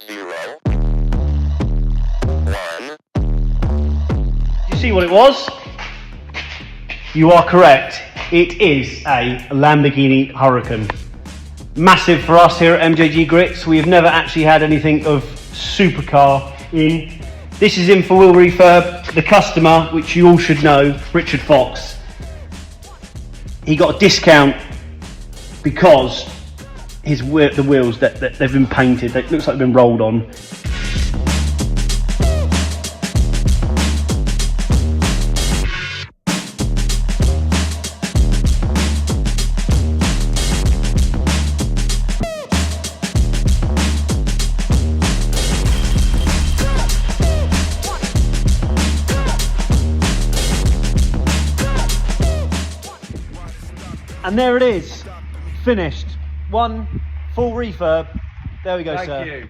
0 1. You see what it was? You are correct. It is a Lamborghini Huracan. Massive for us here at MJG Grits. We have never actually had anything of supercar in. This is in for Will Refurb. The customer, which you all should know, Richard Fox, he got a discount because the wheels that they've been painted. It looks like they've been rolled on. And there it is, finished. One full refurb. There we go, sir. Thank you.